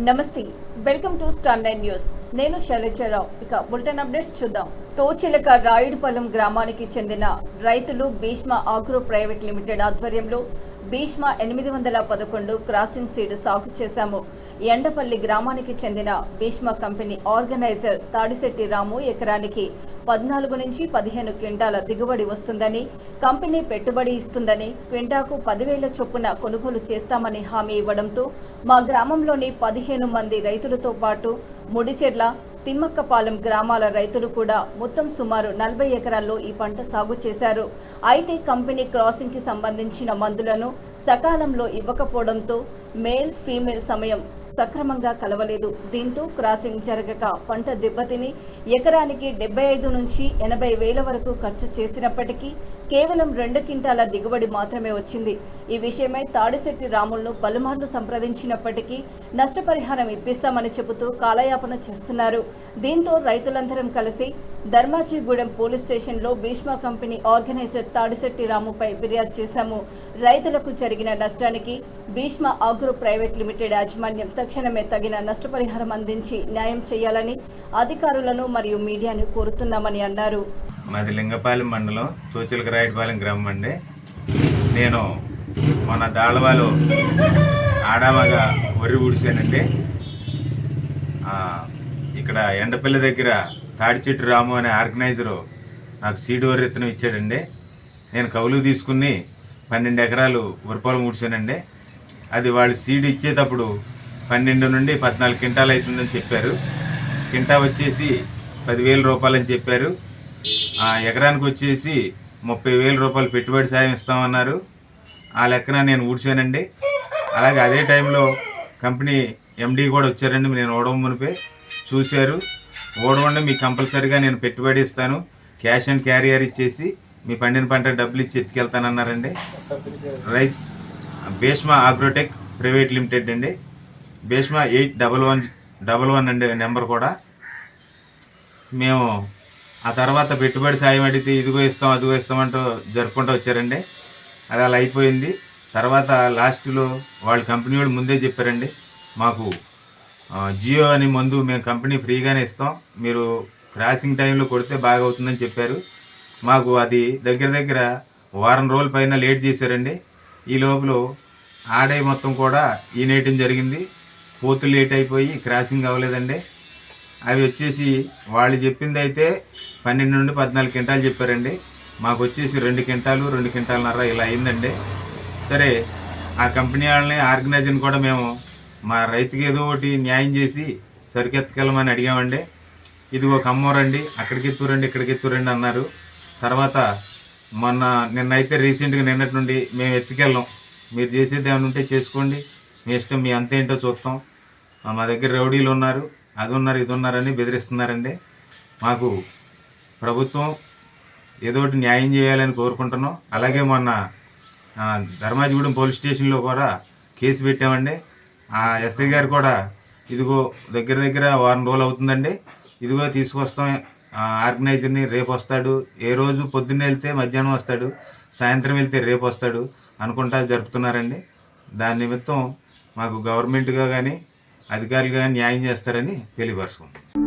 నమస్తే, welcome to star 9 news. నేను శైలజరావు. ఇక బులెటిన్ అప్డేట్స్ చూద్దాం. తోచిలక రాయుడుపాలెం గ్రామానికి చెందిన రైతులు భీష్మ ఆగ్రో ప్రైవేట్ లిమిటెడ్ ఆధ్వర్యంలో భీష్మ 811 క్రాసింగ్ సీడ్ సాగు చేశాము. ఎండపల్లి గ్రామానికి చెందిన భీష్మ కంపెనీ ఆర్గనైజర్ తాడిశెట్టి రాము ఎకరానికి 14 నుంచి 15 క్వింటాల దిగుబడి వస్తుందని, కంపెనీ పెట్టుబడి ఇస్తుందని, క్వింటాకు 10,000 చొప్పున కొనుగోలు చేస్తామని హామీ ఇవ్వడంతో మా గ్రామంలోని 15 మంది రైతులతో పాటు ముడిచెర్ల, తిమ్మక్కపాలెం గ్రామాల రైతులు కూడా మొత్తం సుమారు 40 ఎకరాల్లో ఈ పంట సాగు చేశారు. అయితే కంపెనీ క్రాసింగ్ కి సంబంధించిన మందులను సకాలంలో ఇవ్వకపోవడంతో మేల్ ఫీమేల్ సమయం సక్రమంగా కలవలేదు. దీంతో క్రాసింగ్ జరగక పంట దెబ్బతిని ఎకరానికి 75 నుంచి 80 వేల వరకు ఖర్చు చేసినప్పటికీ కేవలం 2 క్వింటాల దిగుబడి మాత్రమే వచ్చింది. ఈ విషయమై తాడిశెట్టి రాములను పలుమార్లు సంప్రదించినప్పటికీ నష్టపరిహారం ఇప్పిస్తామని చెబుతూ కాలయాపన చేస్తున్నారు. దీంతో రైతులందరం కలిసి ధర్మాజిగూడెం పోలీస్ స్టేషన్లో భీష్మ కంపెనీ ఆర్గనైజర్ తాడిశెట్టి రాముపై ఫిర్యాదు చేశాము. రైతులకు జరిగిన నష్టానికి భీష్మ ఆగ్రో ప్రైవేట్ లిమిటెడ్ యాజమాన్యం తక్షణమే తగిన నష్టపరిహారం అందించి న్యాయం చేయాలని అధికారులను మరియు మీడియాను కోరుతున్నామని అన్నారు. మాది లింగపాలెం మండలం తోచిలక రాయుడుపాలెం గ్రామం అండి. నేను మన దాళవాలో ఆడామగా వరి ఊడిసానండి. ఇక్కడ ఎండపల్లి దగ్గర తాడిచెట్టు రాము అనే ఆర్గనైజరు నాకు సీడ్ వరి విత్తనం ఇచ్చాడండి. నేను కౌలు తీసుకుని 12 ఎకరాలు వరిపాలు ఊడ్చానండి. అది వాళ్ళు సీడ్ ఇచ్చేటప్పుడు 12 నుండి 14 క్వింటాలు అవుతుందని చెప్పారు. క్వింటా వచ్చేసి 10,000 రూపాయలు అని చెప్పారు. ఎకరానికి వచ్చేసి 30,000 రూపాయలు పెట్టుబడి సాయం ఇస్తామన్నారు. ఆ లెక్కన నేను ఊడ్చానండి. అలాగే అదే టైంలో కంపెనీ ఎండీ కూడా వచ్చారండి. నేను ఓడవ మునిపే చూశారు. ఓడవండి మీకు కంపల్సరీగా నేను పెట్టుబడి ఇస్తాను, క్యాష్ అండ్ క్యారియర్ ఇచ్చేసి మీ పండిన పంట డబ్బులు ఇచ్చి ఎత్తుకెళ్తానన్నారండి. భీష్మ ఆగ్రోటెక్ ప్రైవేట్ లిమిటెడ్ అండి. భీష్మ 8111 అండి నెంబర్ కూడా. మేము ఆ తర్వాత పెట్టుబడి సాయం అడిగితే ఇదిగో ఇస్తాం అదిగో ఇస్తామంటూ జరుపుకుంటూ వచ్చారండి. అది అలా అయిపోయింది. తర్వాత లాస్ట్లో వాళ్ళ కంపెనీ వాళ్ళు ముందే చెప్పారండి, మాకు జియో అని మందు మేము కంపెనీ ఫ్రీగానే ఇస్తాం, మీరు క్రాసింగ్ టైంలో కొడితే బాగా అవుతుందని చెప్పారు. మాకు అది దగ్గర వారం రోజుల పైన లేట్ చేశారండి. ఈ లోపల ఆడే మొత్తం కూడా ఈనేయటం జరిగింది. పోతు లేట్ అయిపోయి క్రాసింగ్ అవ్వలేదండి. అవి వచ్చేసి వాళ్ళు చెప్పింది అయితే 12 నుండి 14 క్వింటాలు చెప్పారండి. మాకు వచ్చేసి 2 క్వింటాలు 2 క్వింటాలన్నర ఇలా అయిందండి. సరే, ఆ కంపెనీ వాళ్ళని ఆర్గనైజర్ని కూడా మేము మా రైతుకి ఏదో ఒకటి న్యాయం చేసి సరికెత్తుకెళ్ళమని అడిగామండి. ఇదిగో కమ్మోరండి, అక్కడికి ఎత్తురండి ఇక్కడికి ఎత్తురండి అన్నారు. తర్వాత నిన్నైతే రీసెంట్గా నిన్నటి నుండి మేము ఎత్తుకెళ్ళాం, మీరు చేసేది ఏమైనా ఉంటే చేసుకోండి, మీ ఇష్టం, మీ అంతేంటో చూస్తాం, మా దగ్గర రౌడీలు ఉన్నారు, అది ఉన్నారు ఇది ఉన్నారని బెదిరిస్తున్నారండి. మాకు ప్రభుత్వం ఏదో ఒకటి న్యాయం చేయాలని కోరుకుంటున్నాం. అలాగే మొన్న ధర్మాజిగూడెం పోలీస్ స్టేషన్లో కూడా కేసు పెట్టామండి. ఆ ఎస్ఐ గారు కూడా ఇదిగో దగ్గర వారం రోజులు అవుతుందండి, ఇదిగో తీసుకొస్తాం ఆర్గనైజర్ని, రేపు వస్తాడు, ఏ రోజు పొద్దున్నే వెళ్తే మధ్యాహ్నం వస్తాడు, సాయంత్రం వెళ్తే రేపు వస్తాడు అనుకుంటా జరుపుతున్నారండి. దాని నిమిత్తం మాకు గవర్నమెంట్గా కానీ అధికారులుగా న్యాయం చేస్తారని తెలియపరుచుకుంటాం.